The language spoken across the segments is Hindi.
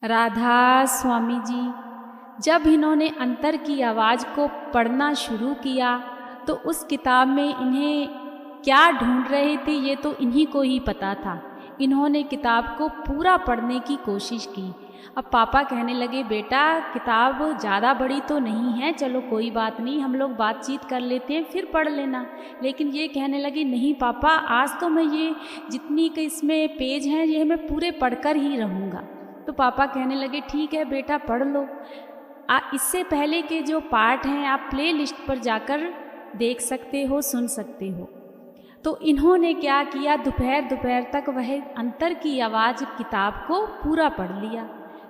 राधा स्वामी जी जब इन्होंने अंतर की आवाज़ को पढ़ना शुरू किया तो उस किताब में इन्हें क्या ढूंढ रहे थे ये तो इन्हीं को ही पता था। इन्होंने किताब को पूरा पढ़ने की कोशिश की। अब पापा कहने लगे, बेटा किताब ज़्यादा बड़ी तो नहीं है, चलो कोई बात नहीं, हम लोग बातचीत कर लेते हैं फिर पढ़ लेना। लेकिन ये कहने लगी, नहीं पापा, आज तो मैं ये जितनी के इसमें पेज हैं ये मैं पूरे पढ़कर ही रहूँगा। तो पापा कहने लगे, ठीक है बेटा पढ़ लो। इससे पहले के जो पार्ट हैं आप प्ले लिस्ट पर जाकर देख सकते हो, सुन सकते हो। तो इन्होंने क्या किया, दोपहर तक वह अंतर की आवाज़ किताब को पूरा पढ़ लिया।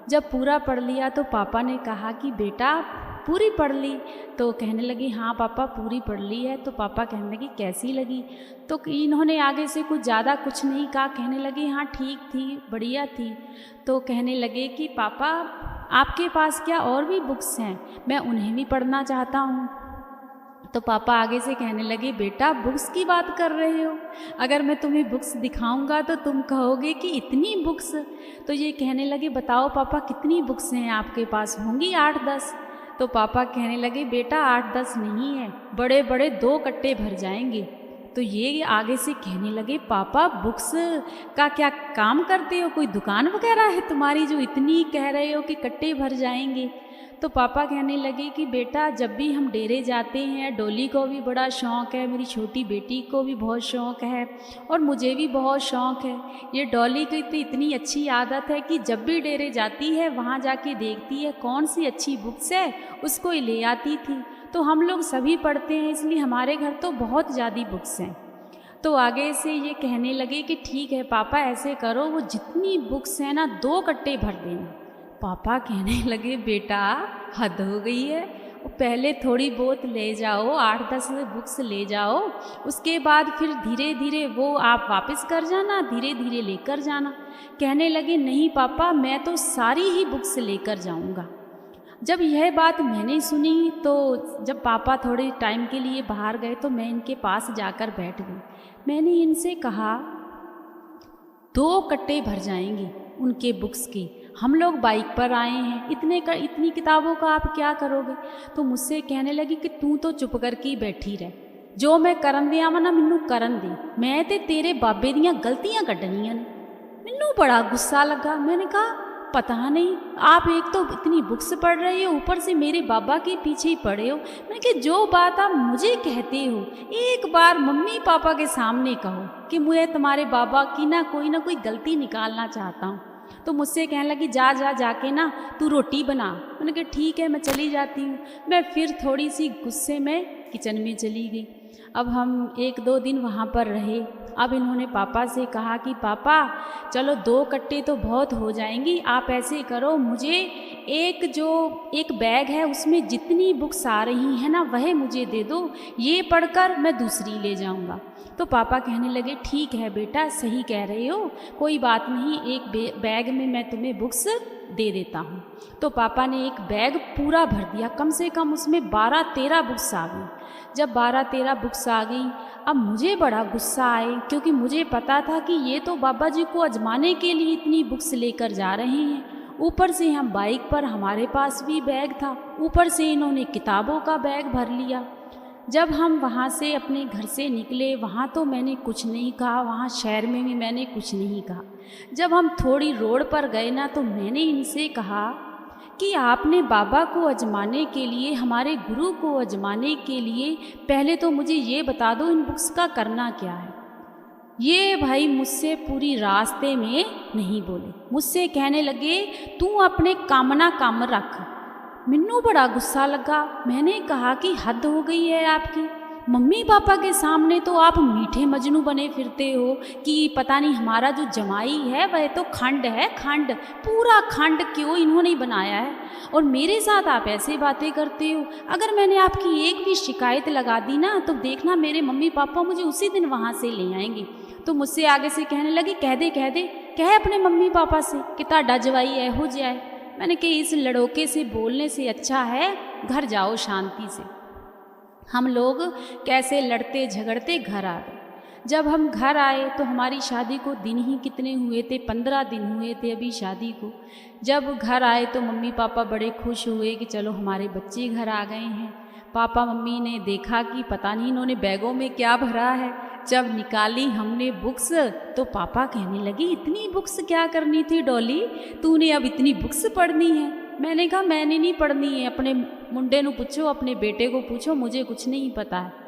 जब पूरा पढ़ लिया तो पापा ने कहा कि बेटा पूरी पढ़ ली? तो कहने लगी, हाँ पापा पूरी पढ़ ली है। तो पापा कहने लगी, कैसी लगी? तो इन्होंने आगे से कुछ ज़्यादा कुछ नहीं कहा, कहने लगी हाँ ठीक थी, बढ़िया थी। तो कहने लगे कि पापा आपके पास क्या और भी बुक्स हैं, मैं उन्हें भी पढ़ना चाहता हूँ। तो पापा आगे से कहने लगे, बेटा बुक्स की बात कर रहे हो, अगर मैं तुम्हें बुक्स दिखाऊंगा तो तुम कहोगे कि इतनी बुक्स। तो ये कहने लगे, बताओ पापा कितनी बुक्स हैं आपके पास? होंगी 8-10। तो पापा कहने लगे, बेटा 8-10 नहीं है, बड़े बड़े 2 कट्टे भर जाएंगे। तो ये आगे से कहने लगे, पापा बुक्स का क्या काम करते हो, कोई दुकान वगैरह है तुम्हारी जो इतनी कह रहे हो कि कट्टे भर जाएंगे? तो पापा कहने लगे कि बेटा जब भी हम डेरे जाते हैं, डोली को भी बड़ा शौक़ है, मेरी छोटी बेटी को भी बहुत शौक़ है और मुझे भी बहुत शौक़ है। ये डॉली की तो इतनी अच्छी आदत है कि जब भी डेरे जाती है वहाँ जाके देखती है कौन सी अच्छी बुक्स है, उसको ही ले आती थी। तो हम लोग सभी पढ़ते हैं, इसलिए हमारे घर तो बहुत ज़्यादा बुक्स हैं। तो आगे से ये कहने लगे कि ठीक है पापा ऐसे करो, वो जितनी बुक्स हैं ना 2 कट्टे भर देना। पापा कहने लगे, बेटा हद हो गई है, पहले थोड़ी बहुत ले जाओ, 8-10 बुक्स ले जाओ, उसके बाद फिर धीरे धीरे वो आप वापस कर जाना, धीरे धीरे लेकर जाना। कहने लगे, नहीं पापा मैं तो सारी ही बुक्स लेकर जाऊंगा। जब यह बात मैंने सुनी तो जब पापा थोड़े टाइम के लिए बाहर गए तो मैं इनके पास जाकर बैठ गई। मैंने इनसे कहा, 2 कट्टे भर जाएंगे उनके बुक्स की, हम लोग बाइक पर आए हैं, इतनी किताबों का आप क्या करोगे? तो मुझसे कहने लगी कि तू तो चुप करके बैठी रह, जो मैं करन दिया वा ना मैनू करन दे, मैं ते तेरे बाबे दियां गलतियां कड्डनियां ने। मैनू बड़ा गुस्सा लगा। मैंने कहा पता नहीं, आप एक तो इतनी बुक्स पढ़ रहे हो, ऊपर से मेरे बाबा के पीछे ही पड़े हो। मैंने कहा जो बात आप मुझे कहते हो एक बार मम्मी पापा के सामने कहो कि मैं तुम्हारे बाबा की ना कोई गलती निकालना चाहता हूँ। तो मुझसे कहने लगी, जाके ना तू रोटी बना। मैंने कहा ठीक है मैं चली जाती हूँ। मैं फिर थोड़ी सी गुस्से में किचन में चली गई। अब हम 1-2 दिन वहाँ पर रहे। अब इन्होंने पापा से कहा कि पापा चलो 2 कट्टे तो बहुत हो जाएंगी, आप ऐसे करो मुझे एक बैग है उसमें जितनी बुक्स आ रही हैं ना वह मुझे दे दो, ये पढ़कर मैं दूसरी ले जाऊँगा। तो पापा कहने लगे, ठीक है बेटा सही कह रहे हो, कोई बात नहीं, एक बैग में मैं तुम्हें बुक्स दे देता हूँ। तो पापा ने एक बैग पूरा भर दिया, कम से कम उसमें 12-13 बुक्स आ गई। जब 12-13 बुक्स आ गई, अब मुझे बड़ा गुस्सा आए क्योंकि मुझे पता था कि ये तो बाबा जी को आजमाने के लिए इतनी बुक्स लेकर जा रहे हैं। ऊपर से हम बाइक पर, हमारे पास भी बैग था, ऊपर से इन्होंने किताबों का बैग भर लिया। जब हम वहाँ से अपने घर से निकले, वहाँ तो मैंने कुछ नहीं कहा, वहाँ शहर में भी मैंने कुछ नहीं कहा। जब हम थोड़ी रोड पर गए ना तो मैंने इनसे कहा कि आपने बाबा को आजमाने के लिए, हमारे गुरु को आजमाने के लिए पहले तो मुझे ये बता दो इन बुक्स का करना क्या है। ये भाई मुझसे पूरी रास्ते में नहीं बोले, मुझसे कहने लगे तू अपने काम रख। मैनू बड़ा गुस्सा लगा। मैंने कहा कि हद हो गई है आपकी, मम्मी पापा के सामने तो आप मीठे मजनू बने फिरते हो कि पता नहीं हमारा जो जमाई है वह तो खंड है, खंड पूरा खंड क्यों इन्होंने बनाया है, और मेरे साथ आप ऐसे बातें करते हो। अगर मैंने आपकी एक भी शिकायत लगा दी ना तो देखना मेरे मम्मी पापा मुझे उसी दिन वहाँ से ले आएंगे। तो मुझसे आगे से कहने लगे, कह अपने मम्मी पापा से कि ताड़ा जवाई एहो जिहा है। मैंने कहा इस लड़ोके से बोलने से अच्छा है घर जाओ शांति से। हम लोग कैसे लड़ते झगड़ते घर आ गए। जब हम घर आए तो हमारी शादी को दिन ही कितने हुए थे, 15 दिन हुए थे अभी शादी को। जब घर आए तो मम्मी पापा बड़े खुश हुए कि चलो हमारे बच्चे घर आ गए हैं। पापा मम्मी ने देखा कि पता नहीं इन्होंने बैगों में क्या भरा है। जब निकाली हमने बुक्स तो पापा कहने लगे, इतनी बुक्स क्या करनी थी डॉली, तूने अब इतनी बुक्स पढ़नी है। मैंने कहा मैंने नहीं पढ़नी है, अपने मुंडे को पूछो, अपने बेटे को पूछो, मुझे कुछ नहीं पता है।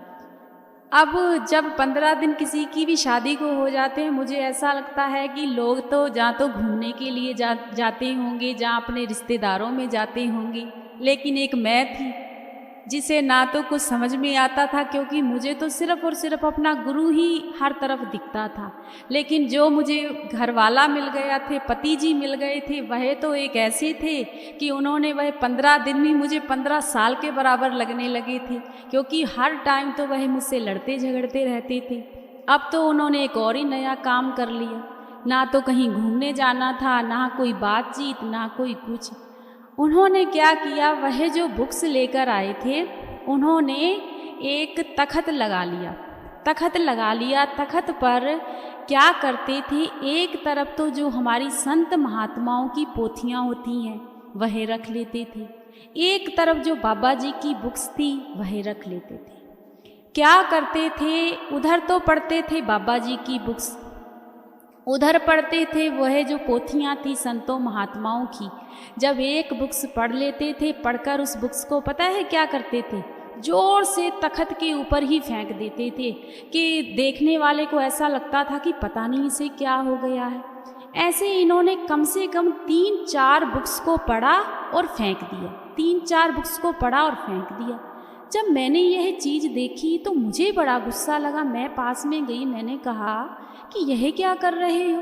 अब जब 15 दिन किसी की भी शादी को हो जाते हैं, मुझे ऐसा लगता है कि लोग तो जहाँ तो घूमने के लिए जाते होंगे, जहाँ अपने रिश्तेदारों में जाते होंगे, लेकिन एक मैं थी जिसे ना तो कुछ समझ में आता था, क्योंकि मुझे तो सिर्फ़ और सिर्फ अपना गुरु ही हर तरफ दिखता था। लेकिन जो मुझे घर वाला मिल गया थे, पति जी मिल गए थे, वह तो एक ऐसे थे कि उन्होंने वह 15 दिन भी मुझे 15 साल के बराबर लगने लगे थे, क्योंकि हर टाइम तो वह मुझसे लड़ते झगड़ते रहते थे। अब तो उन्होंने एक और ही नया काम कर लिया, ना तो कहीं घूमने जाना था, ना कोई बातचीत, ना कोई कुछ। उन्होंने क्या किया, वह जो बुक्स लेकर आए थे उन्होंने एक तख्त लगा लिया। तख्त पर क्या करते थे, एक तरफ तो जो हमारी संत महात्माओं की पोथियाँ होती हैं वह रख लेते थे, एक तरफ जो बाबा जी की बुक्स थी वह रख लेते थे। क्या करते थे, उधर तो पढ़ते थे बाबा जी की बुक्स, उधर पढ़ते थे वह जो पोथियाँ थी संतों महात्माओं की। जब एक बुक्स पढ़ लेते थे, पढ़कर उस बुक्स को पता है क्या करते थे, जोर से तख्त के ऊपर ही फेंक देते थे कि देखने वाले को ऐसा लगता था कि पता नहीं इसे क्या हो गया है। ऐसे इन्होंने कम से कम 3-4 बुक्स को पढ़ा और फेंक दिया, 3-4 बुक्स को पढ़ा और फेंक दिया। जब मैंने यह चीज़ देखी तो मुझे बड़ा गुस्सा लगा। मैं पास में गई, मैंने कहा कि यह क्या कर रहे हो,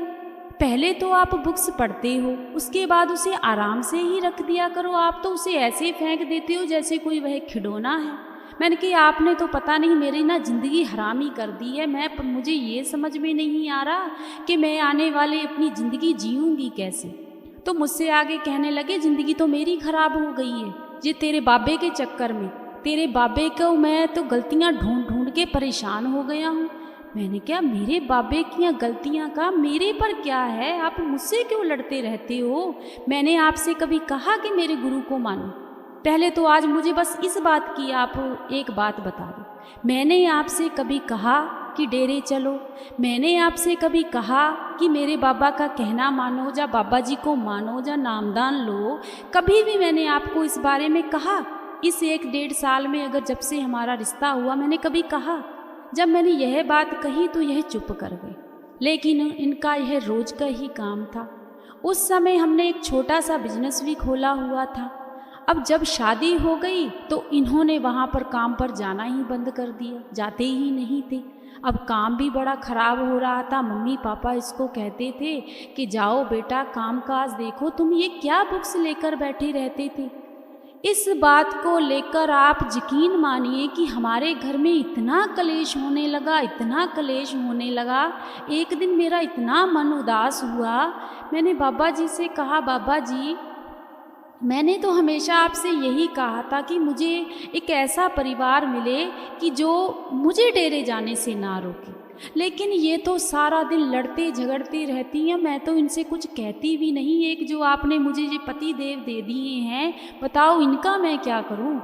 पहले तो आप बुक्स पढ़ते हो, उसके बाद उसे आराम से ही रख दिया करो, आप तो उसे ऐसे फेंक देते हो जैसे कोई वह खिलौना है। मैंने कहा आपने तो पता नहीं मेरी ना ज़िंदगी हरामी कर दी है। मुझे ये समझ में नहीं आ रहा कि मैं आने वाले अपनी ज़िंदगी जीऊँगी कैसे। तो मुझसे आगे कहने लगे, ज़िंदगी तो मेरी ख़राब हो गई है, ये तेरे बाबे के चक्कर में, तेरे बाबे को मैं तो गलतियाँ ढूंढ ढूंढ के परेशान हो गया हूँ। मैंने क्या, मेरे बाबे की गलतियाँ का मेरे पर क्या है, आप मुझसे क्यों लड़ते रहते हो। मैंने आपसे कभी कहा कि मेरे गुरु को मानो, पहले तो आज मुझे बस इस बात की आप एक बात बता दो। मैंने आपसे कभी कहा कि डेरे चलो, मैंने आपसे कभी कहा कि मेरे बाबा का कहना मानो, या बाबा जी को मानो, या नामदान लो, कभी भी मैंने आपको इस बारे में कहा? इस 1-1.5 साल में अगर जब से हमारा रिश्ता हुआ मैंने कभी कहा? जब मैंने यह बात कही तो यह चुप कर गए, लेकिन इनका यह रोज का ही काम था। उस समय हमने एक छोटा सा बिजनेस भी खोला हुआ था। अब जब शादी हो गई तो इन्होंने वहाँ पर काम पर जाना ही बंद कर दिया, जाते ही नहीं थे। अब काम भी बड़ा ख़राब हो रहा था। मम्मी पापा इसको कहते थे कि जाओ बेटा काम काज देखो, तुम ये क्या बुक्स लेकर बैठे रहते थे। इस बात को लेकर आप यकीन मानिए कि हमारे घर में इतना कलेश होने लगा, इतना कलेश होने लगा। एक दिन मेरा इतना मन उदास हुआ, मैंने बाबा जी से कहा, बाबा जी मैंने तो हमेशा आपसे यही कहा था कि मुझे एक ऐसा परिवार मिले कि जो मुझे डेरे जाने से ना रोके, लेकिन ये तो सारा दिन लड़ते झगड़ते रहती हैं, मैं तो इनसे कुछ कहती भी नहीं। एक जो आपने मुझे ये पति देव दे दिए हैं, बताओ इनका मैं क्या करूं।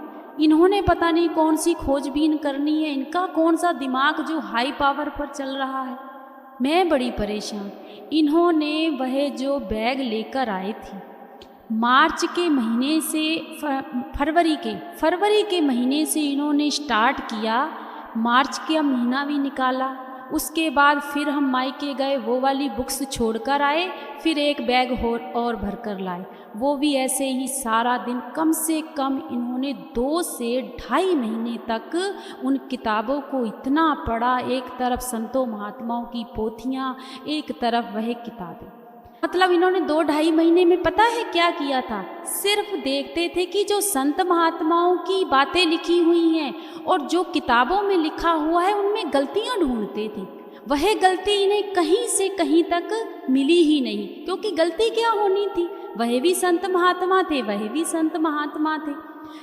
इन्होंने पता नहीं कौन सी खोजबीन करनी है, इनका कौन सा दिमाग जो हाई पावर पर चल रहा है। मैं बड़ी परेशान। इन्होंने वह जो बैग लेकर आए थे मार्च के महीने से फरवरी के महीने से इन्होंने स्टार्ट किया, मार्च का महीना भी निकाला, उसके बाद फिर हम मायके गए, वो वाली बुक्स छोड़कर आए, फिर एक बैग और भर कर लाए। वो भी ऐसे ही सारा दिन, कम से कम इन्होंने 2 से 2.5 महीने तक उन किताबों को इतना पढ़ा। एक तरफ संतों महात्माओं की पोथियाँ, एक तरफ वह किताबें। मतलब इन्होंने 2-2.5 महीने में पता है क्या किया था, सिर्फ देखते थे कि जो संत महात्माओं की बातें लिखी हुई हैं और जो किताबों में लिखा हुआ है उनमें गलतियां ढूंढते थे। वह गलती इन्हें कहीं से कहीं तक मिली ही नहीं, क्योंकि गलती क्या होनी थी, वह भी संत महात्मा थे, वह भी संत महात्मा थे।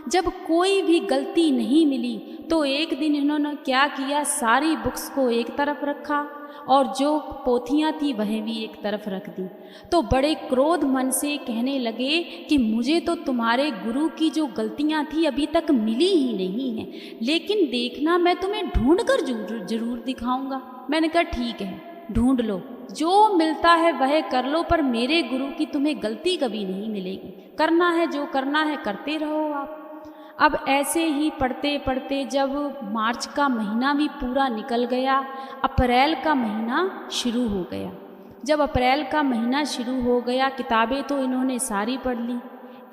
जब कोई भी गलती नहीं मिली तो एक दिन इन्होंने क्या किया, सारी बुक्स को एक तरफ रखा और जो पोथियाँ थी वह भी एक तरफ रख दी। तो बड़े क्रोध मन से कहने लगे कि मुझे तो तुम्हारे गुरु की जो गलतियाँ थी अभी तक मिली ही नहीं है, लेकिन देखना मैं तुम्हें ढूंढ कर जरूर दिखाऊंगा। मैंने कहा ठीक है, ढूंढ लो, जो मिलता है वह कर लो, पर मेरे गुरु की तुम्हें गलती कभी नहीं मिलेगी। करना है जो करना है करते रहो आप। अब ऐसे ही पढ़ते पढ़ते जब मार्च का महीना भी पूरा निकल गया, अप्रैल का महीना शुरू हो गया। जब अप्रैल का महीना शुरू हो गया, किताबें तो इन्होंने सारी पढ़ ली।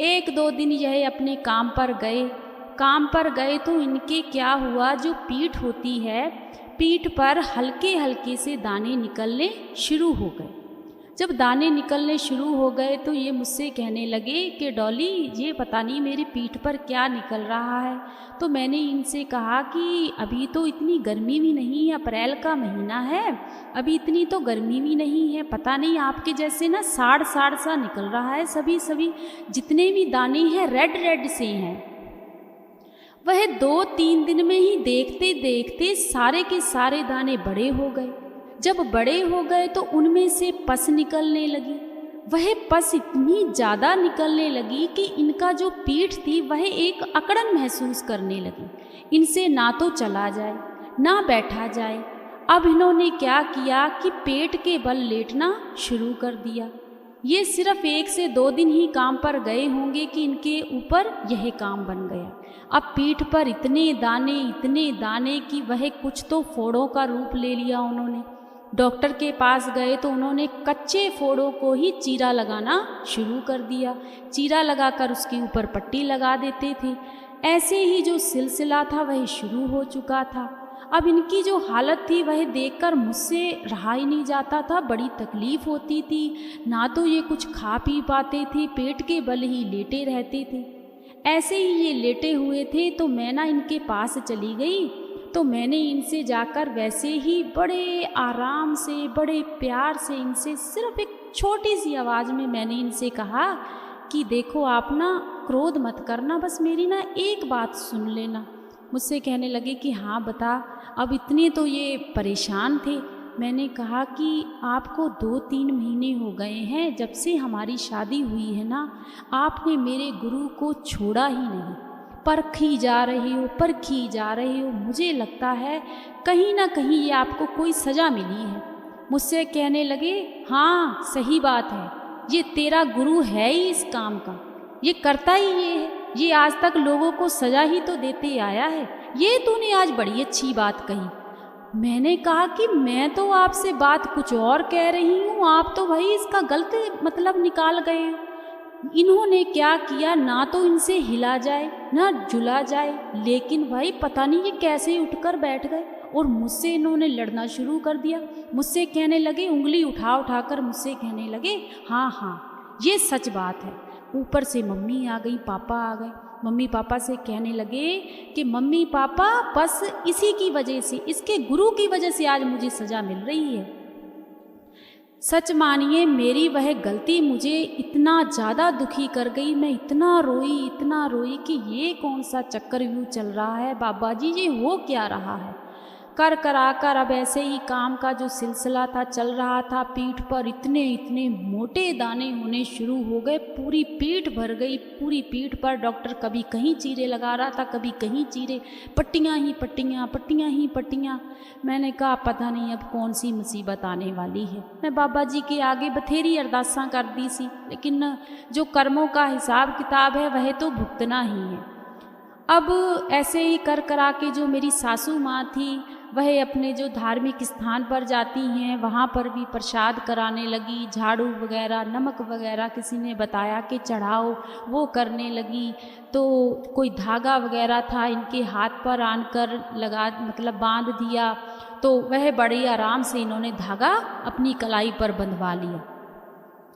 एक दो दिन यह अपने काम पर गए तो इनके क्या हुआ, जो पीठ होती है, पीठ पर हल्के हल्के से दाने निकलने शुरू हो गए। जब दाने निकलने शुरू हो गए तो ये मुझसे कहने लगे कि डॉली, ये पता नहीं मेरी पीठ पर क्या निकल रहा है। तो मैंने इनसे कहा कि अभी तो इतनी गर्मी भी नहीं है, अप्रैल का महीना है, अभी इतनी तो गर्मी भी नहीं है, पता नहीं आपके जैसे ना साड़ सा निकल रहा है, सभी जितने भी दाने हैं रेड से हैं। वह 2-3 दिन में ही देखते देखते सारे के सारे दाने बड़े हो गए। जब बड़े हो गए तो उनमें से पस निकलने लगी। वह पस इतनी ज़्यादा निकलने लगी कि इनका जो पीठ थी वह एक अकड़न महसूस करने लगी। इनसे ना तो चला जाए ना बैठा जाए। अब इन्होंने क्या किया कि पेट के बल लेटना शुरू कर दिया। ये सिर्फ 1 से 2 दिन ही काम पर गए होंगे कि इनके ऊपर यह काम बन गया। अब पीठ पर इतने दाने कि वह कुछ तो फोड़ों का रूप ले लिया उन्होंने। डॉक्टर के पास गए तो उन्होंने कच्चे फोड़ों को ही चीरा लगाना शुरू कर दिया। चीरा लगाकर उसके ऊपर पट्टी लगा देते थे। ऐसे ही जो सिलसिला था वह शुरू हो चुका था। अब इनकी जो हालत थी वह देखकर मुझसे रहा ही नहीं जाता था, बड़ी तकलीफ़ होती थी। ना तो ये कुछ खा पी पाते थे, पेट के बल ही लेटे रहते थे। ऐसे ही ये लेटे हुए थे तो मैं ना इनके पास चली गई। तो मैंने इनसे जाकर वैसे ही बड़े आराम से, बड़े प्यार से इनसे सिर्फ एक छोटी सी आवाज़ में मैंने इनसे कहा कि देखो आप ना क्रोध मत करना, बस मेरी ना एक बात सुन लेना। मुझसे कहने लगे कि हाँ बता। अब इतने तो ये परेशान थे। मैंने कहा कि आपको 2-3 महीने हो गए हैं जब से हमारी शादी हुई है ना, आपने मेरे गुरु को छोड़ा ही नहीं। परखी जा रही हो। मुझे लगता है कहीं ना कहीं ये आपको कोई सज़ा मिली है। मुझसे कहने लगे हाँ सही बात है, ये तेरा गुरु है ही इस काम का, ये करता ही ये है, ये आज तक लोगों को सज़ा ही तो देते आया है। ये तूने आज बड़ी अच्छी बात कही। मैंने कहा कि मैं तो आपसे बात कुछ और कह रही हूँ, आप तो भाई इसका गलत मतलब निकाल गए हो। इन्होंने क्या किया, ना तो इनसे हिला जाए ना जुला जाए, लेकिन भाई पता नहीं ये कैसे उठकर बैठ गए और मुझसे इन्होंने लड़ना शुरू कर दिया। मुझसे कहने लगे, उंगली उठा कर मुझसे कहने लगे हाँ ये सच बात है। ऊपर से मम्मी आ गई, पापा आ गए। मम्मी पापा से कहने लगे कि मम्मी पापा बस इसी की वजह से, इसके गुरु की वजह से आज मुझे सज़ा मिल रही है। सच मानिए मेरी वह गलती मुझे इतना ज़्यादा दुखी कर गई। मैं इतना रोई कि ये कौन सा चक्रव्यूह चल रहा है बाबा जी, ये हो क्या रहा है। कर अब ऐसे ही काम का जो सिलसिला था चल रहा था। पीठ पर इतने मोटे दाने होने शुरू हो गए, पूरी पीठ भर गई। पूरी पीठ पर डॉक्टर कभी कहीं चीरे लगा रहा था, कभी कहीं चीरे, पट्टियाँ ही पट्टियाँ। मैंने कहा पता नहीं अब कौन सी मुसीबत आने वाली है। मैं बाबा जी के आगे बथेरी अरदासां कर दी सी, लेकिन जो कर्मों का हिसाब किताब है वह तो भुगतना ही है। अब ऐसे ही करा के जो मेरी सासू माँ थी वह अपने जो धार्मिक स्थान पर जाती हैं वहाँ पर भी प्रसाद कराने लगी। झाड़ू वगैरह, नमक वगैरह किसी ने बताया कि चढ़ाओ, वो करने लगी। तो कोई धागा वगैरह था इनके हाथ पर आनकर मतलब बांध दिया, तो वह बड़े आराम से इन्होंने धागा अपनी कलाई पर बंधवा लिया।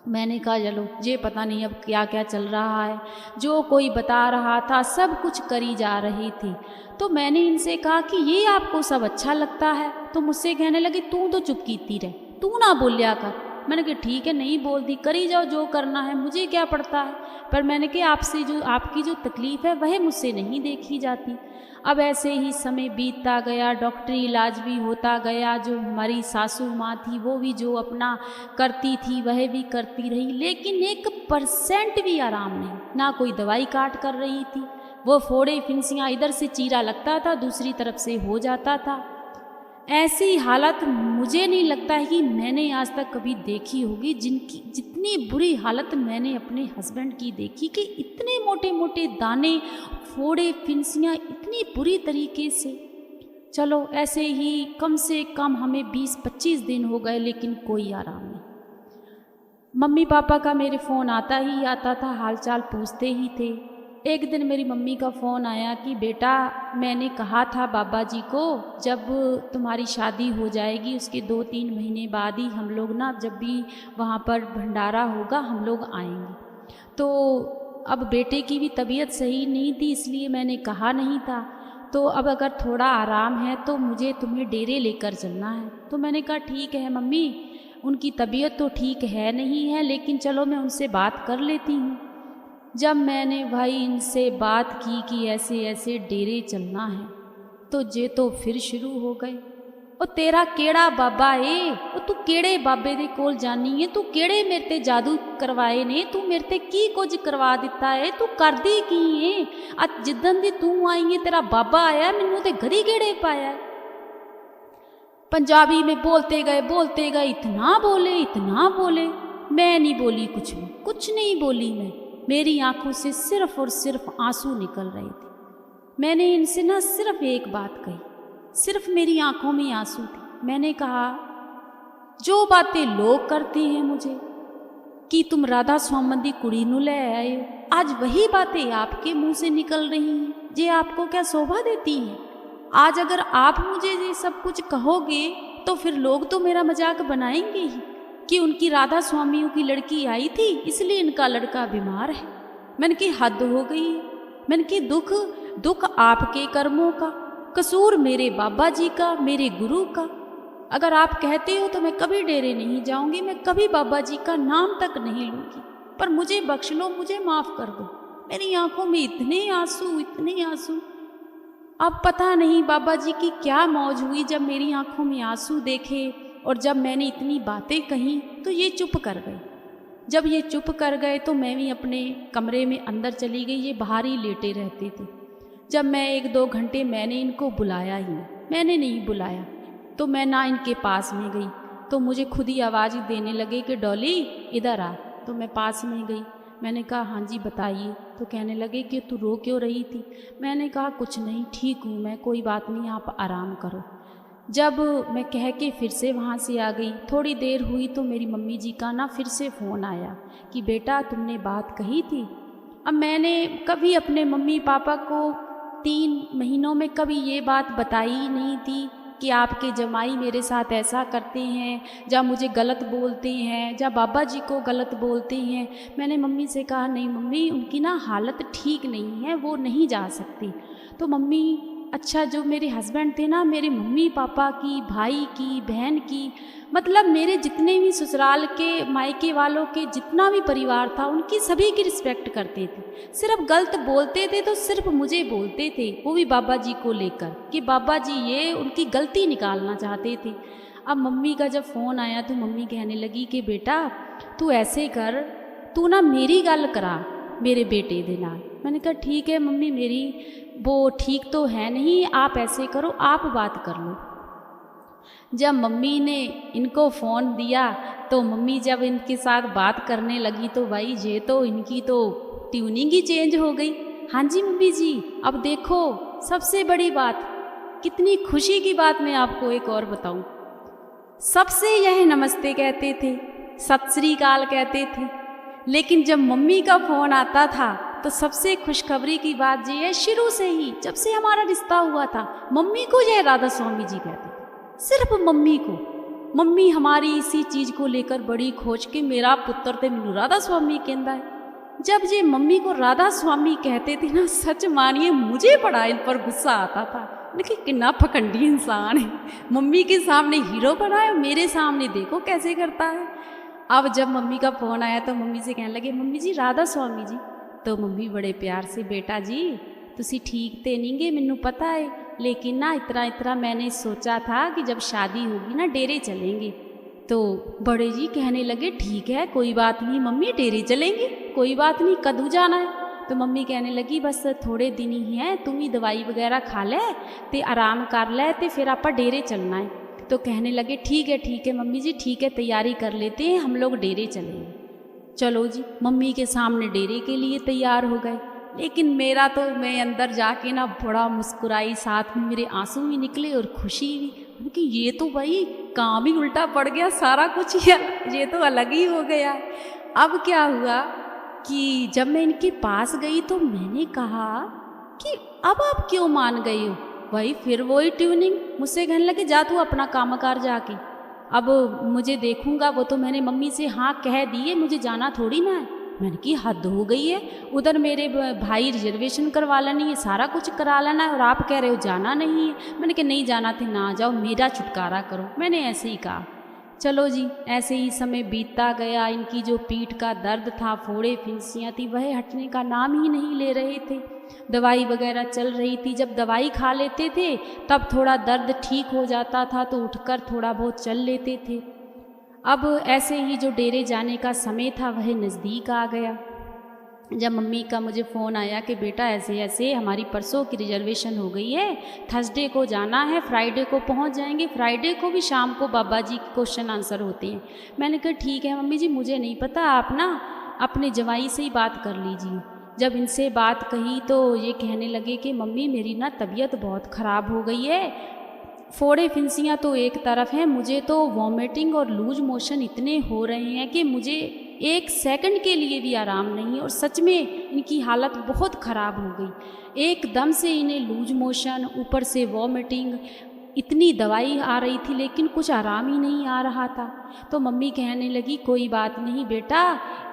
मैंने कहा चलो ये पता नहीं अब क्या क्या चल रहा है। जो कोई बता रहा था सब कुछ करी जा रही थी। तो मैंने इनसे कहा कि ये आपको सब अच्छा लगता है। तो मुझसे कहने लगे तू तो चुप कीती रहे, तू ना बोलिया कर, मैंने कहा ठीक है, नहीं बोलती, करी जाओ जो करना है, मुझे क्या पड़ता है। पर मैंने कहा आपसे जो आपकी जो तकलीफ़ है वह मुझसे नहीं देखी जाती। अब ऐसे ही समय बीतता गया, डॉक्टरी इलाज भी होता गया, जो हमारी सासू माँ थी वो भी जो अपना करती थी वह भी करती रही, लेकिन 1% भी आराम नहीं, ना कोई दवाई काट कर रही थी। वो फोड़े फिंसियाँ, इधर से चीरा लगता था दूसरी तरफ से हो जाता था। ऐसी हालत मुझे नहीं लगता है कि मैंने आज तक कभी देखी होगी, जितनी बुरी हालत मैंने अपने हस्बैंड की देखी, कि इतने मोटे मोटे दाने, फोड़े फिंसियाँ, इतनी बुरी तरीके से। चलो ऐसे ही कम से कम हमें 20-25 दिन हो गए, लेकिन कोई आराम नहीं। मम्मी पापा का मेरे फ़ोन आता ही आता था, हालचाल पूछते ही थे। एक दिन मेरी मम्मी का फ़ोन आया कि बेटा, मैंने कहा था बाबा जी को जब तुम्हारी शादी हो जाएगी उसके 2-3 महीने बाद ही हम लोग ना, जब भी वहाँ पर भंडारा होगा हम लोग आएंगे। तो अब बेटे की भी तबीयत सही नहीं थी, इसलिए मैंने कहा नहीं था। तो अब अगर थोड़ा आराम है तो मुझे तुम्हें डेरे लेकर चलना है। तो मैंने कहा ठीक है मम्मी, उनकी तबीयत तो ठीक है नहीं है, लेकिन चलो मैं उनसे बात कर लेती हूँ। जब मैंने भाई इनसे बात की कि ऐसे ऐसे डेरे चलना है, तो जे तो फिर शुरू हो गए, ओ तेरा केड़ा बाबा है, ओ तू केड़े बाबे दे कोल जानी है, तू केड़े मेरे ते जादू करवाए ने, तू मेरे ते की कुछ करवा दिता है, तू कर दी की है, अज जिदन दी तू आई है तेरा बाबा आया, मैनू ते घरी केड़े पाया है। पंजाबी में बोलते गए, इतना बोले, मैं नहीं बोली कुछ भी, कुछ नहीं बोली मैं। मेरी आंखों से सिर्फ और सिर्फ आंसू निकल रहे थे। मैंने इनसे ना सिर्फ एक बात कही, सिर्फ मेरी आंखों में आंसू थे। मैंने कहा जो बातें लोग करते हैं मुझे कि तुम राधा स्वामी दी कुड़ी नू ले आए हो, आज वही बातें आपके मुंह से निकल रही हैं। ये आपको क्या शोभा देती हैं? आज अगर आप मुझे ये सब कुछ कहोगे तो फिर लोग तो मेरा मजाक बनाएंगे ही कि उनकी राधा स्वामियों की लड़की आई थी इसलिए इनका लड़का बीमार है। मैंने की हद हो गई है। मैंने की दुख आपके कर्मों का, कसूर मेरे बाबा जी का, मेरे गुरु का। अगर आप कहते हो तो मैं कभी डेरे नहीं जाऊंगी, मैं कभी बाबा जी का नाम तक नहीं लूंगी, पर मुझे बख्श लो, मुझे माफ़ कर दो। मेरी आंखों में इतने आंसू। अब पता नहीं बाबा जी की क्या मौज हुई जब मेरी आंखों में आंसू देखे, और जब मैंने इतनी बातें कही तो ये चुप कर गए। जब ये चुप कर गए तो मैं भी अपने कमरे में अंदर चली गई। ये बाहर ही लेटे रहते थे। जब मैं 1-2 घंटे मैंने इनको बुलाया ही नहीं, मैंने नहीं बुलाया, तो मैं ना इनके पास में गई, तो मुझे खुद ही आवाज़ देने लगे कि डॉली इधर आ। तो मैं पास में गई, मैंने कहा हाँ जी बताइए। तो कहने लगे कि तू रो क्यों रही थी? मैंने कहा कुछ नहीं, ठीक हूँ मैं, कोई बात नहीं, आप आराम करो। जब मैं कह के फिर से वहाँ से आ गई, थोड़ी देर हुई तो मेरी मम्मी जी का ना फिर से फ़ोन आया कि बेटा तुमने बात कही थी। अब मैंने कभी अपने मम्मी पापा को 3 महीनों में कभी ये बात बताई ही नहीं थी कि आपके जमाई मेरे साथ ऐसा करते हैं, या मुझे गलत बोलते हैं, या बाबा जी को गलत बोलते हैं। मैंने मम्मी से कहा नहीं मम्मी, उनकी ना हालत ठीक नहीं है, वो नहीं जा सकती। तो मम्मी, अच्छा जो मेरे हस्बैंड थे ना, मेरे मम्मी पापा की, भाई की, बहन की, मतलब मेरे जितने भी ससुराल के मायके वालों के जितना भी परिवार था, उनकी सभी की रिस्पेक्ट करते थे। सिर्फ गलत बोलते थे तो सिर्फ मुझे बोलते थे, वो भी बाबा जी को लेकर कि बाबा जी ये उनकी गलती निकालना चाहते थे। अब मम्मी का जब फ़ोन आया तो मम्मी कहने लगी कि बेटा तू ऐसे कर, तू ना मेरी गल करा मेरे बेटे दे नाल। मैंने कहा ठीक है मम्मी, मेरी वो ठीक तो है नहीं, आप ऐसे करो, आप बात कर लो। जब मम्मी ने इनको फ़ोन दिया तो मम्मी जब इनके साथ बात करने लगी तो भाई ये तो इनकी तो ट्यूनिंग ही चेंज हो गई। हाँ जी मम्मी जी, अब देखो सबसे बड़ी बात, कितनी खुशी की बात मैं आपको एक और बताऊं। सबसे यह नमस्ते कहते थे, सत श्री अकाल कहते थे, लेकिन जब मम्मी का फ़ोन आता था तो सबसे खुशखबरी की बात ये है, शुरू से ही जब से हमारा रिश्ता हुआ था मम्मी को यह राधा स्वामी जी कहते थे, सिर्फ मम्मी को। मम्मी हमारी इसी चीज़ को लेकर बड़ी खोज के मेरा पुत्र ते मैनू राधा स्वामी कहता है। जब ये मम्मी को राधा स्वामी कहते थे ना, सच मानिए मुझे बड़ा इन पर गुस्सा आता था। देखिए कितना फकंडी इंसान है, मम्मी के सामने हीरो बना है, मेरे सामने देखो कैसे करता है। अब जब मम्मी का फ़ोन आया तो मम्मी से कहने लगे, मम्मी जी राधा स्वामी जी। तो मम्मी बड़े प्यार से, बेटा जी तुसी ठीक ते नहीं गे, मैनू पता है, लेकिन ना इतना इतना मैंने सोचा था कि जब शादी होगी ना डेरे चलेंगे। तो बड़े जी कहने लगे, ठीक है कोई बात नहीं मम्मी, डेरे चलेंगे, कोई बात नहीं, कदू जाना है। तो मम्मी कहने लगी, बस थोड़े दिन ही हैं, तुम ही दवाई वगैरह खा ले ते आराम कर ले ते फिर आपा डेरे चलना है। तो कहने लगे, ठीक है मम्मी जी, ठीक है, तैयारी कर लेते हैं, हम लोग डेरे चलेंगे। चलो जी, मम्मी के सामने डेरे के लिए तैयार हो गए। लेकिन मेरा तो, मैं अंदर जाके ना बड़ा मुस्कुराई, साथ में मेरे आंसू भी निकले और खुशी भी कि ये तो भाई काम ही उल्टा पड़ गया, सारा कुछ ये तो अलग ही हो गया। अब क्या हुआ कि जब मैं इनके पास गई तो मैंने कहा कि अब आप क्यों मान गई हो? वही फिर वही ट्यूनिंग, मुझसे कहने लगे, जा तू अपना कामकार जाके, अब मुझे देखूंगा। वो तो मैंने मम्मी से हाँ कह दिए, मुझे जाना थोड़ी ना है। मैंने की हद हो गई है, उधर मेरे भाई रिजर्वेशन करवा लेनी है, सारा कुछ करा लेना है, और आप कह रहे हो जाना नहीं है। मैंने कहा नहीं जाना थे ना जाओ, मेरा छुटकारा करो, मैंने ऐसे ही कहा। चलो जी, ऐसे ही समय बीतता गया। इनकी जो पीठ का दर्द था, फोड़े फिंसियाँ थी, वह हटने का नाम ही नहीं ले रहे थे। दवाई वगैरह चल रही थी, जब दवाई खा लेते थे तब थोड़ा दर्द ठीक हो जाता था, तो उठकर थोड़ा बहुत चल लेते थे। अब ऐसे ही जो डेरे जाने का समय था वह नज़दीक आ गया। जब मम्मी का मुझे फ़ोन आया कि बेटा ऐसे ऐसे हमारी परसों की रिजर्वेशन हो गई है, थर्सडे को जाना है, फ्राइडे को पहुंच जाएंगे, फ्राइडे को भी शाम को बाबा जी क्वेश्चन आंसर होते हैं। मैंने कहा ठीक है मम्मी जी, मुझे नहीं पता, आप ना अपने जवाई से ही बात कर लीजिए। जब इनसे बात कही तो ये कहने लगे कि मम्मी मेरी ना तबीयत बहुत ख़राब हो गई है, फोड़े फिंसियाँ तो एक तरफ हैं, मुझे तो वॉमिटिंग और लूज मोशन इतने हो रहे हैं कि मुझे एक सेकंड के लिए भी आराम नहीं है, और सच में इनकी हालत बहुत ख़राब हो गई। एकदम से इन्हें लूज मोशन, ऊपर से वॉमिटिंग, इतनी दवाई आ रही थी लेकिन कुछ आराम ही नहीं आ रहा था। तो मम्मी कहने लगी, कोई बात नहीं बेटा,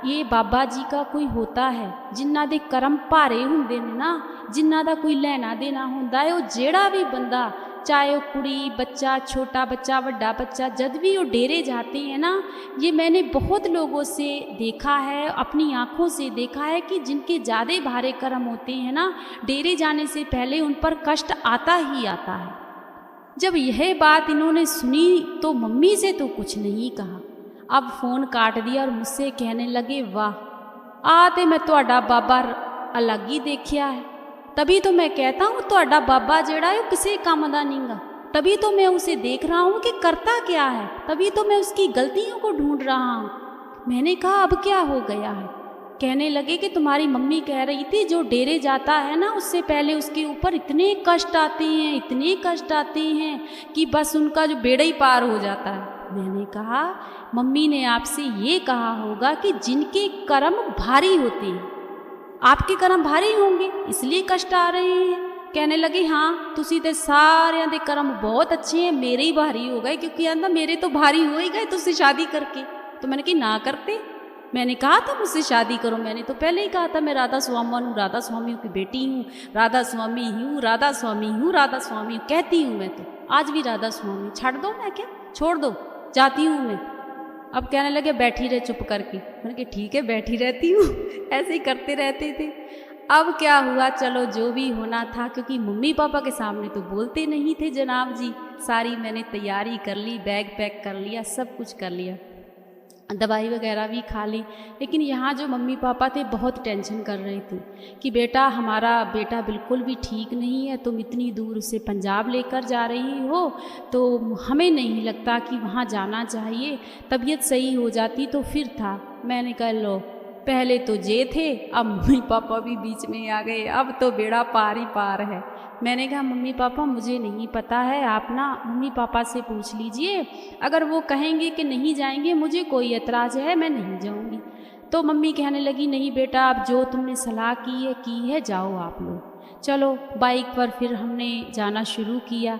ये बाबा जी का कोई होता है, जिन्ना दे करम भारे हुंदे ने ना, जिन्ना दा कोई लेना देना होंदा है, वो जेड़ा भी बंदा, चाहे वो कुड़ी बच्चा, छोटा बच्चा, बड़ा बच्चा, जब भी वो डेरे जाते हैं ना, ये मैंने बहुत लोगों से देखा है, अपनी आँखों से देखा है कि जिनके ज़्यादा भारे कर्म होते हैं ना, डेरे जाने से पहले उन पर कष्ट आता ही आता है। जब यह बात इन्होंने सुनी तो मम्मी से तो कुछ नहीं कहा, अब फ़ोन काट दिया और मुझसे कहने लगे, वाह आते मैं तुहाडा बाबा अलग ही देखिया है। तभी तो मैं कहता हूँ तुहाडा बाबा जेड़ा है किसी काम दा नहींगा, तभी तो मैं उसे देख रहा हूँ कि करता क्या है, तभी तो मैं उसकी गलतियों को ढूंढ रहा हूँ। मैंने कहा अब क्या हो गया है? कहने लगे कि तुम्हारी मम्मी कह रही थी जो डेरे जाता है ना, उससे पहले उसके ऊपर इतने कष्ट आते हैं, इतने कष्ट आते हैं कि बस उनका जो बेड़ा ही पार हो जाता है। मैंने कहा मम्मी ने आपसे ये कहा होगा कि जिनके कर्म भारी होते हैं, आपके कर्म भारी होंगे इसलिए कष्ट आ रहे हैं। कहने लगे हाँ तुसी ते सारे दे कर्म बहुत अच्छे हैं, मेरे ही भारी हो गए, क्योंकि आंदा मेरे तो भारी हो ही गए तुझसे शादी करके। तो मैंने कहा ना करते, मैंने कहा था मुझसे शादी करो, मैंने तो पहले ही कहा था मैं राधा स्वामी हूँ, राधा स्वामी की बेटी हूँ, राधा स्वामी हूँ, राधा स्वामी हूँ, राधा स्वामी कहती हूँ मैं तो आज भी राधा स्वामी। छाड़ दो, मैं क्या छोड़ दो, जाती हूँ मैं। अब कहने लगे बैठी रहे चुप करके। मैंने कहा ठीक है बैठी रहती हूँ ऐसे ही करते रहते थे। अब क्या हुआ, चलो जो भी होना था, क्योंकि मम्मी पापा के सामने तो बोलते नहीं थे जनाब जी। सारी मैंने तैयारी कर ली, बैग पैक कर लिया, सब कुछ कर लिया, दवाई वगैरह भी खा ली। लेकिन यहाँ जो मम्मी पापा थे बहुत टेंशन कर रहे थे कि बेटा हमारा बेटा बिल्कुल भी ठीक नहीं है, तुम इतनी दूर उसे पंजाब लेकर जा रही हो, तो हमें नहीं लगता कि वहाँ जाना चाहिए, तबीयत सही हो जाती तो फिर था। मैंने कहा लो पहले तो जे थे, अब मम्मी पापा भी बीच में आ गए, अब तो बेड़ा पार ही पार है। मैंने कहा मम्मी पापा मुझे नहीं पता है, आप ना मम्मी पापा से पूछ लीजिए, अगर वो कहेंगे कि नहीं जाएंगे मुझे कोई एतराज़ है, मैं नहीं जाऊंगी। तो मम्मी कहने लगी नहीं बेटा अब जो तुमने सलाह की है जाओ आप लोग। चलो बाइक पर फिर हमने जाना शुरू किया,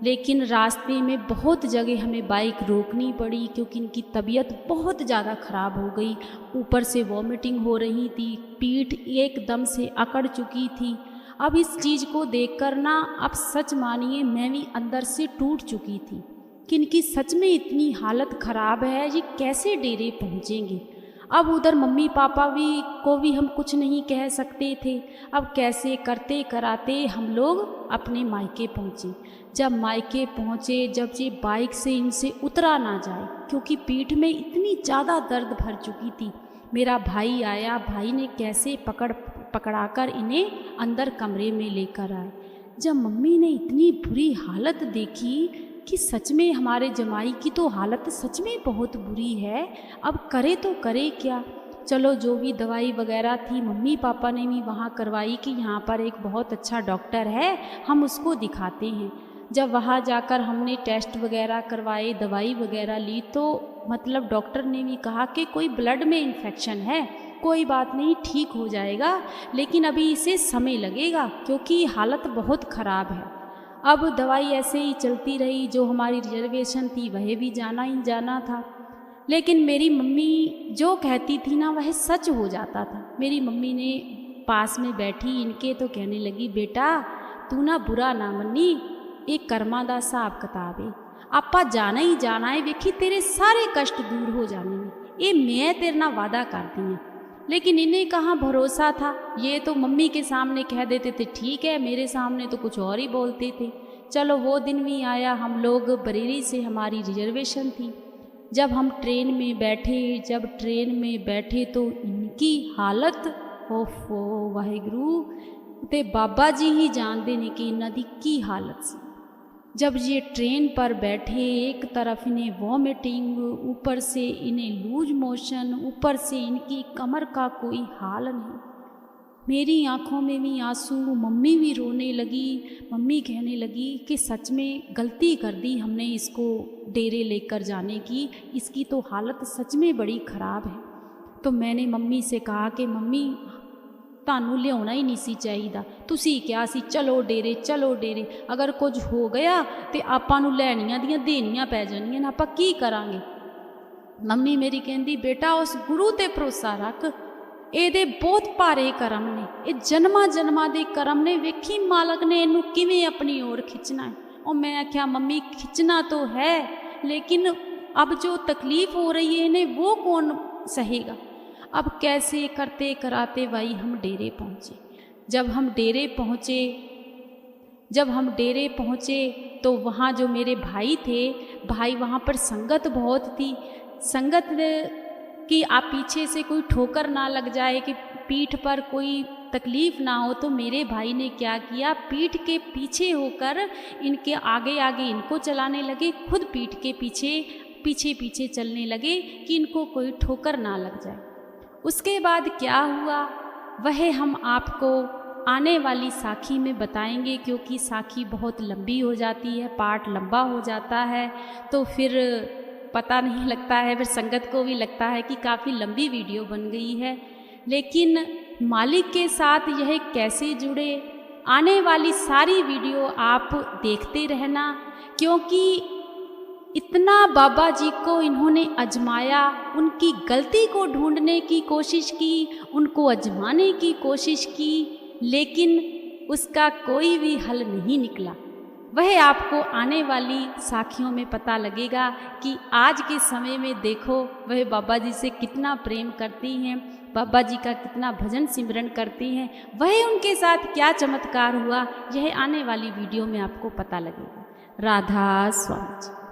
लेकिन रास्ते में बहुत जगह हमें बाइक रोकनी पड़ी क्योंकि इनकी तबीयत बहुत ज़्यादा ख़राब हो गई, ऊपर से वॉमिटिंग हो रही थी, पीठ एकदम से अकड़ चुकी थी। अब इस चीज़ को देखकर ना, अब सच मानिए मैं भी अंदर से टूट चुकी थी। कि इनकी सच में इतनी हालत ख़राब है, ये कैसे डेरे पहुँचेंगे। अब उधर मम्मी पापा को भी हम कुछ नहीं कह सकते थे। अब कैसे करते कराते हम लोग अपने मायके पहुँचे। जब मायके पहुँचे, जब ये बाइक से इनसे उतरा ना जाए, क्योंकि पीठ में इतनी ज़्यादा दर्द भर चुकी थी। मेरा भाई आया, भाई ने कैसे पकड़ाकर इन्हें अंदर कमरे में लेकर आए। जब मम्मी ने इतनी बुरी हालत देखी कि सच में हमारे जमाई की तो हालत सच में बहुत बुरी है, अब करे तो करे क्या। चलो जो भी दवाई वगैरह थी मम्मी पापा ने भी वहाँ करवाई कि यहाँ पर एक बहुत अच्छा डॉक्टर है, हम उसको दिखाते हैं। जब वहाँ जाकर हमने टेस्ट वगैरह करवाए, दवाई वगैरह ली, तो मतलब डॉक्टर ने भी कहा कि कोई ब्लड में इन्फेक्शन है, कोई बात नहीं, ठीक हो जाएगा, लेकिन अभी इसे समय लगेगा क्योंकि हालत बहुत ख़राब है। अब दवाई ऐसे ही चलती रही। जो हमारी रिजर्वेशन थी वह भी जाना ही जाना था, लेकिन मेरी मम्मी जो कहती थी ना वह सच हो जाता था। मेरी मम्मी ने पास में बैठी इनके तो कहने लगी, बेटा तू ना बुरा ना मनी, एक कर्मा दा हिसाब किताब है, आपा जाना ही जाना है, वेखी तेरे सारे कष्ट दूर हो जाने में, ये मैं तेरे ना वादा करती हूँ। लेकिन इन्हें कहाँ भरोसा था, ये तो मम्मी के सामने कह देते थे ठीक है, मेरे सामने तो कुछ और ही बोलते थे। चलो वो दिन भी आया, हम लोग बरेली से हमारी रिजर्वेशन थी। जब हम ट्रेन में बैठे तो इनकी हालत, ओफो वाहिगुरु ते बाबा जी ही जानते ने कि इन्हां दी की हालत सी। जब ये ट्रेन पर बैठे, एक तरफ इन्हें वॉमिटिंग, ऊपर से इन्हें लूज मोशन, ऊपर से इनकी कमर का कोई हाल नहीं। मेरी आंखों में भी आंसू, मम्मी भी रोने लगी। मम्मी कहने लगी कि सच में गलती कर दी हमने इसको डेरे लेकर जाने की, इसकी तो हालत सच में बड़ी ख़राब है। तो मैंने मम्मी से कहा कि मम्मी ਤੁਹਾਨੂੰ ਲਿਆਉਣਾ ਹੀ ਨਹੀਂ ਸੀ ਚਾਹੀਦਾ, ਤੁਸੀਂ ਕਿਹਾ ਸੀ ਚਲੋ ਡੇਰੇ, ਅਗਰ ਕੁਝ ਹੋ ਗਿਆ ਤੇ ਆਪਾਂ ਨੂੰ ਲੈਣੀਆਂ ਦੀਆਂ ਦੇਣੀਆਂ ਪੈ ਜਾਣੀਆਂ ਨਾ, ਆਪਾਂ ਕੀ ਕਰਾਂਗੇ। ਮੰਮੀ ਮੇਰੀ ਕਹਿੰਦੀ, ਬੇਟਾ ਉਸ ਗੁਰੂ ਤੇ ਭਰੋਸਾ ਰੱਖ, ਇਹਦੇ ਬਹੁਤ ਭਾਰੇ ਕਰਮ ਨੇ, ਇਹ ਜਨਮਾਂ ਦੇ ਕਰਮ ਨੇ, ਵੇਖੀ ਮਾਲਕ ਨੇ ਇਹਨੂੰ ਕਿਵੇਂ ਆਪਣੀ ओर खिंचना है। और मैं आख्या मम्मी खिंचना तो है, लेकिन अब जो तकलीफ़ हो रही है इन्हें वो कौन सहेगा। अब कैसे करते कराते भाई हम डेरे पहुँचे। जब हम डेरे पहुँचे तो वहाँ जो मेरे भाई थे, वहाँ पर संगत बहुत थी। संगत कि आप पीछे से कोई ठोकर ना लग जाए, कि पीठ पर कोई तकलीफ़ ना हो, तो मेरे भाई ने क्या किया, पीठ के पीछे होकर इनके आगे इनको चलाने लगे, खुद पीठ के पीछे चलने लगे कि इनको कोई ठोकर ना लग जाए। उसके बाद क्या हुआ वह हम आपको आने वाली साखी में बताएंगे, क्योंकि साखी बहुत लंबी हो जाती है, पार्ट लंबा हो जाता है, तो फिर पता नहीं लगता है, फिर संगत को भी लगता है कि काफ़ी लंबी वीडियो बन गई है। लेकिन मालिक के साथ यह कैसे जुड़े, आने वाली सारी वीडियो आप देखते रहना, क्योंकि इतना बाबा जी को इन्होंने आजमाया, उनकी गलती को ढूंढने की कोशिश की, उनको आजमाने की कोशिश की, लेकिन उसका कोई भी हल नहीं निकला। वह आपको आने वाली साखियों में पता लगेगा कि आज के समय में देखो वह बाबा जी से कितना प्रेम करती हैं, बाबा जी का कितना भजन सिमरन करती हैं, वह उनके साथ क्या चमत्कार हुआ, यह आने वाली वीडियो में आपको पता लगेगा। राधा स्वामी।